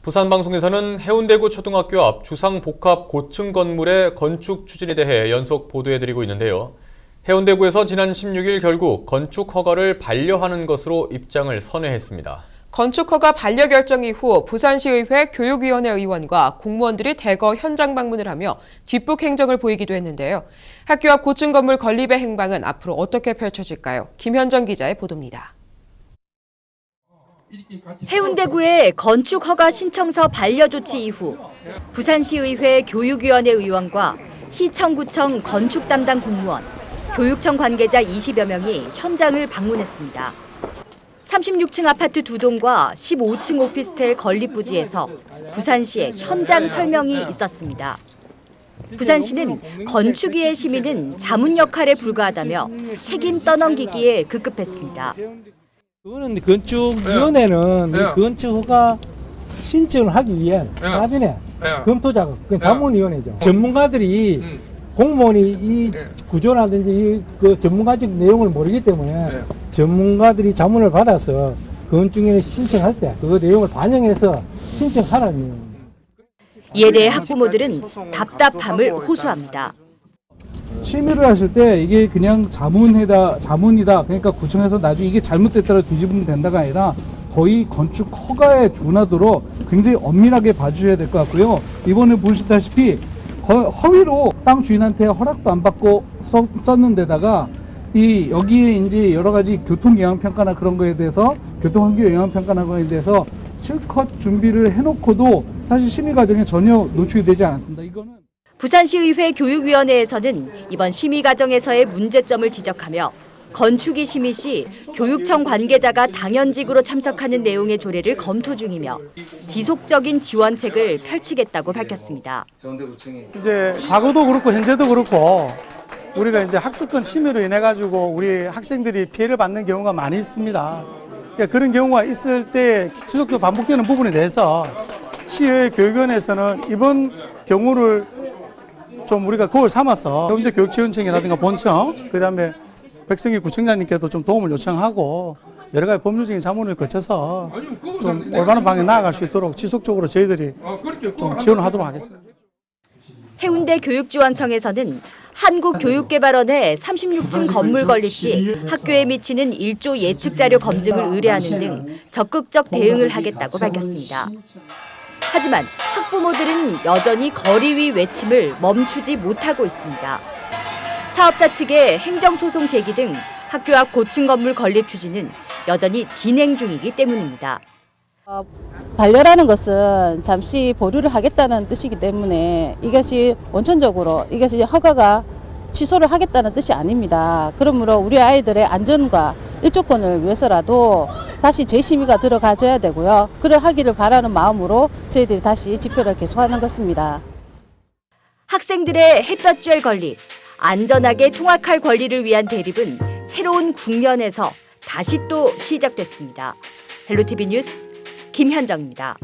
부산방송에서는 해운대구 초등학교 앞 주상복합 고층 건물의 건축 추진에 대해 연속 보도해드리고 있는데요. 해운대구에서 지난 16일 결국 건축 허가를 반려하는 것으로 입장을 선회했습니다. 건축 허가 반려 결정 이후 부산시의회 교육위원회 의원과 공무원들이 대거 현장 방문을 하며 뒷북 행정을 보이기도 했는데요. 학교 앞 고층 건물 건립의 행방은 앞으로 어떻게 펼쳐질까요? 김현정 기자의 보도입니다. 해운대구의 건축 허가 신청서 반려 조치 이후 부산시의회 교육위원회 의원과 시청구청 건축 담당 공무원, 교육청 관계자 20여 명이 현장을 방문했습니다. 36층 아파트 2동과 15층 오피스텔 건립 부지에서 부산시의 현장 설명이 있었습니다. 부산시는 건축위의 심의는 자문 역할에 불과하다며 책임 떠넘기기에 급급했습니다. 그거는 건축위원회는 이 건축허가 신청을 하기 위해 사전에 검토 작업, 그건 자문위원회죠. 전문가들이 공무원이 이 구조라든지 그 전문가적 내용을 모르기 때문에 전문가들이 자문을 받아서 건축위원회 신청할 때 그 내용을 반영해서 신청하라는. 이에 대해 학부모들은 답답함을 호소합니다. 심의를 하실 때 이게 그냥 자문이다. 그러니까 구청에서 나중에 이게 잘못됐다고 뒤집으면 된다가 아니라 거의 건축 허가에 준하도록 굉장히 엄밀하게 봐주셔야 될 것 같고요. 이번에 보시다시피 허위로 땅 주인한테 허락도 안 받고 썼는데다가 여기에 이제 여러 가지 교통 영향 평가나 그런 거에 대해서 교통 환경 영향 평가나 그런 거에 대해서 실컷 준비를 해놓고도 사실 심의 과정에 전혀 노출이 되지 않았습니다. 이거는 부산시의회 교육위원회에서는 이번 심의 과정에서의 문제점을 지적하며 건축위 심의 시 교육청 관계자가 당연직으로 참석하는 내용의 조례를 검토 중이며 지속적인 지원책을 펼치겠다고 밝혔습니다. 이제 과거도 그렇고 현재도 그렇고 우리가 이제 학습권 침해로 인해 가지고 우리 학생들이 피해를 받는 경우가 많이 있습니다. 그러니까 그런 경우가 있을 때 지속적으로 반복되는 부분에 대해서 시의회 교육위원회에서는 이번 경우를 좀 우리가 그걸 삼아서 해운대 교육지원청이라든가 본청, 그다음에 백성희 구청장님께도 좀 도움을 요청하고 여러 가지 법률적인 자문을 거쳐서 좀 올바른 방향에 나아갈 수 있도록 지속적으로 저희들이 좀 지원을 하도록 하겠습니다. 해운대 교육지원청에서는 한국교육개발원에 36층 건물 건립 시 학교에 미치는 1조 예측 자료 검증을 의뢰하는 등 적극적 대응을 하겠다고 밝혔습니다. 하지만 학부모들은 여전히 거리 위 외침을 멈추지 못하고 있습니다. 사업자 측의 행정소송 제기 등 학교 앞 고층 건물 건립 추진은 여전히 진행 중이기 때문입니다. 반려라는 것은 잠시 보류를 하겠다는 뜻이기 때문에 이것이 원천적으로 이것이 허가가 취소를 하겠다는 뜻이 아닙니다. 그러므로 우리 아이들의 안전과 일조권을 위해서라도 다시 재심의가 들어가줘야 되고요. 그러하기를 바라는 마음으로 저희들이 다시 집회를 계속하는 것입니다. 학생들의 햇볕 쬐 권리, 안전하게 통학할 권리를 위한 대립은 새로운 국면에서 다시 또 시작됐습니다. 헬로티비 뉴스 김현정입니다.